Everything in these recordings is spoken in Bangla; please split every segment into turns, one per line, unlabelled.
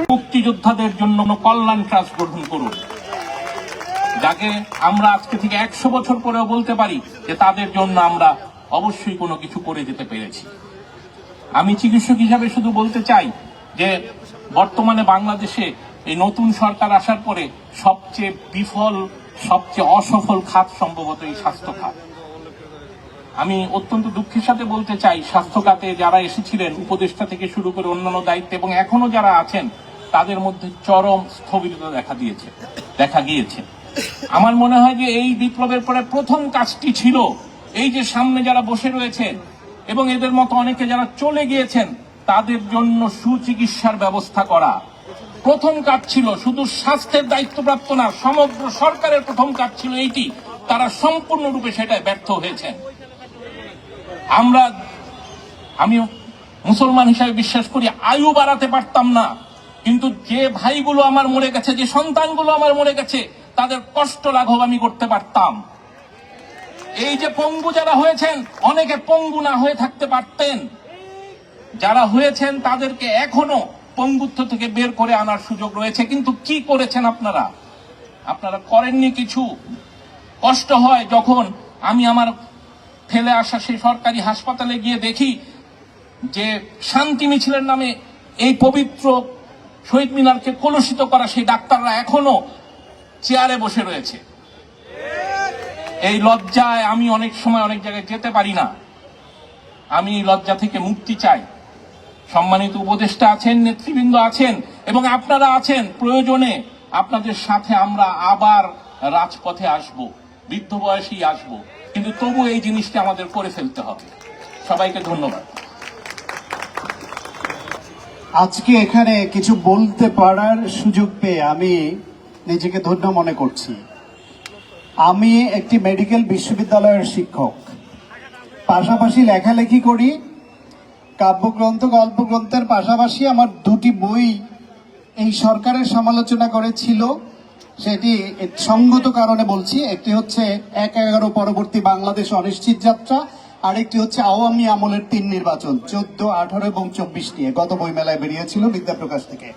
মুক্তিযোদ্ধাদের জন্য কল্যাণ ট্রাস্ট গঠন করুন, যাকে আমরা আজকে থেকে 100 বছর পরেও বলতে পারি যে তাদের জন্য আমরা অবশ্যই কোনো কিছু করে যেতে পেরেছি। আমি চিকিৎসক হিসাবে শুধু বলতে চাই যে বর্তমানে বাংলাদেশে এই নতুন সরকার আসার পরে সবচেয়ে বিফল, সবচেয়ে অসফল খাত সম্ভবত এই স্বাস্থ্য খাত। আমি অত্যন্ত দুঃখের সাথে বলতে চাই, স্বাস্থ্য খাতে যারা এসেছিলেন উপদেষ্টা থেকে শুরু করে অন্যান্য দায়িত্ব এবং এখনো যারা আছেন তাদের মধ্যে চরম স্থবিরতা দেখা গিয়েছে। আমার মনে হয় যে এই বিপ্লবের পরে প্রথম কাজটি ছিল এই যে সামনে যারা বসে রয়েছেন এবং এদের মতো অনেকে যারা চলে গিয়েছেন তাদের জন্য সুচিকিৎসার ব্যবস্থা করা। প্রথম কাজ ছিল, শুধু স্বাস্থ্যের দায়িত্বপ্রাপ্ত না, সমগ্র সরকারের প্রথম কাজ ছিল এইটি। তারা সম্পূর্ণরূপে সেটায় ব্যর্থ হয়েছেন। আমি মুসলমান হিসাবে বিশ্বাস করি আয়ু বাড়াতে পারতাম না, কিন্তু যে ভাইগুলো আমার মরে গেছে, যে সন্তানগুলো আমার মরে গেছে, তাদের কষ্ট লাঘব আমি করতে পারতাম। এই যে পঙ্গু যারা হয়েছেন, অনেকে পঙ্গু না হয়ে থাকতে পারতেন। যারা হয়েছেন তাদেরকে এখনো পঙ্গুত্ব থেকে বের করে আনার সুযোগ রয়েছে, কিন্তু কি করেছেন আপনারা করেননি কিছু। কষ্ট হয় যখন আমি আমার ফেলে আসা সেই সরকারি হাসপাতালে গিয়ে দেখি যে শান্তি মিছিলের নামে এই পবিত্র শহীদ মিনারকে কলুষিত করা সেই ডাক্তাররা এখনো চেয়ারে বসে রয়েছে। এই লজ্জায় আমি অনেক সময় অনেক জায়গায় যেতে পারি না। আমি এই লজ্জা থেকে মুক্তি চাই। সম্মানিত উপদেষ্টা আছেন, নেতৃবৃন্দ আছেন এবং আপনারা আছেন, প্রয়োজনে আপনাদের সাথে আমরা আবার রাজপথে আসব, বৃদ্ধ বয়সেই আসব, কিন্তু তবু এই জিনিসটা আমাদের করে ফেলতে হবে। সবাইকে ধন্যবাদ।
আজকে এখানে কিছু বলতে পারার সুযোগ পেয়ে আমি নিজেকে ধন্য মনে করছি। আমি একটি মেডিকেল বিশ্ববিদ্যালয়ের শিক্ষক, পাশাপাশি লেখালেখি করি, কাব্যগ্রন্থ গল্পগ্রন্থের পাশাপাশি আমার দুটি বই এই সরকারের সমালোচনা করেছিল। সেটি সঙ্গত কারণে বলছি। একটি হচ্ছে ১/১১ পরবর্তী বাংলাদেশ অনিশ্চিত যাত্রা, আরেকটি হচ্ছে আওয়ামী আমলের ৩ নির্বাচন 14, 18 এবং 24 নিয়ে। গত বইমেলায় বেরিয়েছিল বিদ্যাপ্রকাশ থেকে।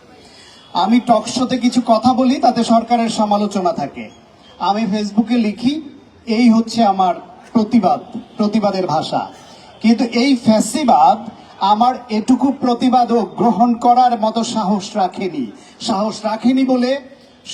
আমি টকশোতে কিছু কথা বলি, তাতে সরকারের সমালোচনা থাকে। আমি ফেসবুকে লিখি, এই হচ্ছে আমার প্রতিবাদের ভাষা। কিন্তু এই ফ্যাসিবাদ আমার এটুকু প্রতিবাদও গ্রহণ করার মতো সাহস রাখেনি বলে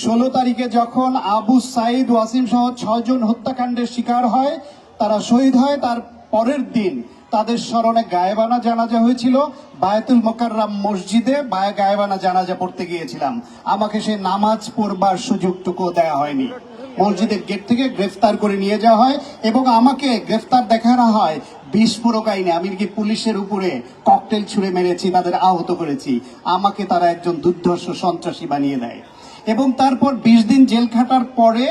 16 তারিখে যখন আবু সাইদ, ওয়াসিম সহ 6 জন হত্যাকাণ্ডের শিকার হয়, তারা শহীদ হয়, তার পরের দিন তাদের স্মরণে গায়েবানা জানাজা হয়েছিল। বায়তুল মোকাররম মসজিদে গায়েবানা জানাজা পড়তে গিয়েছিলাম। আমাকে সে নামাজ পড়বার সুযোগটুকু দেওয়া হয়নি। মসজিদের গেট থেকে গ্রেফতার করে নিয়ে যাওয়া হয় এবং আমাকে গ্রেফতার দেখানো হয় বিস্ফোরক আইনে। আমি কি পুলিশের উপরে ককটেল ছুঁড়ে মেরেছি, তাদের আহত করেছি। আমাকে তারা একজন দুর্ধর্ষ সন্ত্রাসী বানিয়ে দেয় এবং তারপর 20 দিন জেল খাটার পরে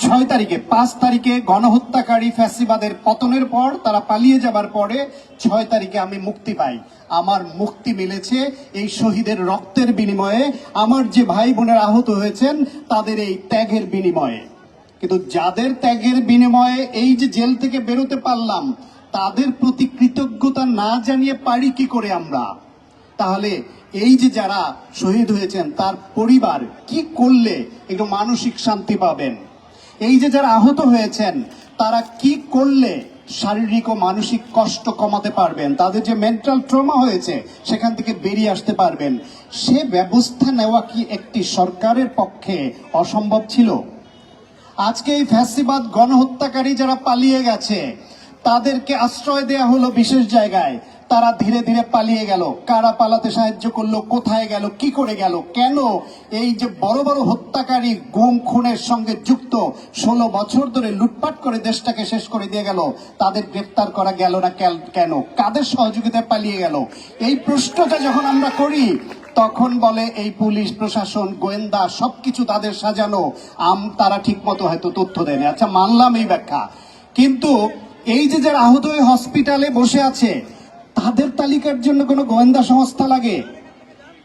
5 তারিখে গণহত্যাকারী ফ্যাসিবাদের পতনের পর তারা পালিয়ে যাবার পরে 6 তারিখে আমি মুক্তি পাই। আমার মুক্তি মিলেছে এই শহীদের রক্তের বিনিময়ে, আমার যে ভাই বোনের আহত হয়েছেন তাদের এই ত্যাগের বিনিময়ে। কিন্তু যাদের ত্যাগের বিনিময়ে এই যে জেল থেকে বেরোতে পারলাম, তাদের প্রতি কৃতজ্ঞতা না জানিয়ে পারি কি করে আমরা? তাহলে এই যে যারা শহীদ হয়েছেন তার পরিবার কি করলে একটু মানসিক শান্তি পাবেন? এই যে যারা আহত হয়েছেন তারা কি করলে শারীরিক ও মানসিক কষ্ট কমাতে পারবেন? তাদের যে মেন্টাল ট্রমা হয়েছে সেখান থেকে বেরিয়ে আসতে পারবেন? সে ব্যবস্থা নেওয়া কি একটি সরকারের পক্ষে অসম্ভব ছিল? আজকে এই ফ্যাসিবাদ গণহত্যাকারী যারা পালিয়ে গেছে তাদেরকে আশ্রয় দেয়া হলো বিশেষ জায়গায়। তারা ধীরে ধীরে পালিয়ে গেল। কারা পালাতে সাহায্য করলো, কোথায় গেল, কি করে গেল, কেন? এই যে বড় বড় হত্যাকারী, গুম খুনের সঙ্গে যুক্ত 16 বছর ধরে লুটপাট করে দেশটাকে শেষ করে দিয়ে গেল, তাদের গ্রেফতার করা গেল না কেন? কাদের সহযোগিতায় পালিয়ে গেল? এই প্রশ্নটা যখন আমরা করি তখন বলে এই পুলিশ প্রশাসন, গোয়েন্দা সবকিছু তাদের সাজানো, তারা ঠিক মতো হয়তো তথ্য দেয়নি। আচ্ছা, মানলাম এই ব্যাখ্যা, কিন্তু এই যে যারা আহত হয়ে হসপিটালে বসে আছে তাদের তালিকার জন্য কোনো গোয়েন্দা সংস্থা লাগে?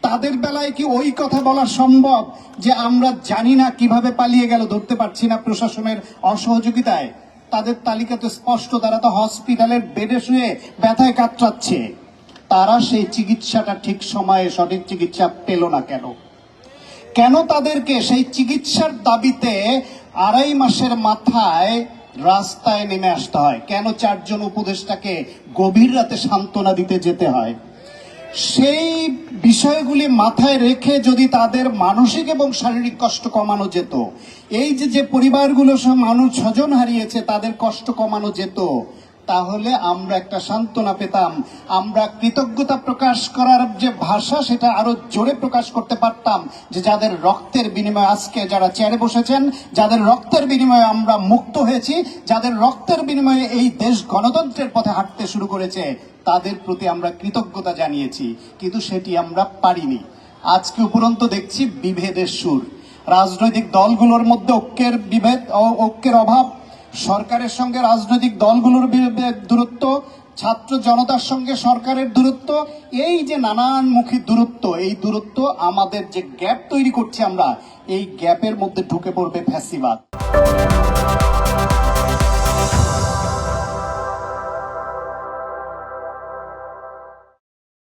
তাদের বেলায় কি ওই কথা বলা সম্ভব যে আমরা জানি না কিভাবে পালিয়ে গেল, ধরতে পারছি না প্রশাসনের অসহযোগিতায়? তাদের তালিকা তো স্পষ্ট, তারা তো হসপিটালের বেডে শুয়ে ব্যথায় কাতরাচ্ছে। তারা সেই চিকিৎসাটা ঠিক সময়ে সঠিক চিকিৎসা পেল না কেন? কেন তাদেরকে সেই চিকিৎসার দাবিতে 2.5 মাসের মাথায় রাস্তায় নেমে আসতে হয়? কেন 4 জন উপদেষ্টাকে গভীর রাতে সান্ত্বনা দিতে যেতে হয়? সেই বিষয়গুলি মাথায় রেখে যদি তাদের মানসিক এবং শারীরিক কষ্ট কমানো যেত, এই যে পরিবারগুলো সব মানুষ স্বজন হারিয়েছে তাদের কষ্ট কমানো যেত, তাহলে আমরা একটা সান্ত্বনা পেতাম। আমরা কৃতজ্ঞতা প্রকাশ করার যে ভাষা সেটা আরো জোরে প্রকাশ করতে পারতাম, যে যাদের রক্তের বিনিময়ে আজকে যারা চেয়ারে বসেছেন, যাদের রক্তের বিনিময়ে আমরা মুক্ত হয়েছি, যাদের রক্তের বিনিময়ে এই দেশ গণতন্ত্রের পথে হাঁটতে শুরু করেছে, তাদের প্রতি আমরা কৃতজ্ঞতা জানিয়েছি। কিন্তু সেটি আমরা পারিনি। আজকে উপরন্ত দেখছি বিভেদের সুর, রাজনৈতিক দলগুলোর মধ্যে ঐক্যের অভাব, সরকারের সঙ্গে রাজনৈতিক দলগুলোর দূরত্ব, ছাত্র জনতার সঙ্গে সরকারের দূরত্ব, এই যে নানানমুখী দূরত্ব, এই দূরত্ব আমাদের যে গ্যাপ তৈরি করছি আমরা, এই গ্যাপের মধ্যে ঢুকে পড়বে ফ্যাসিবাদ।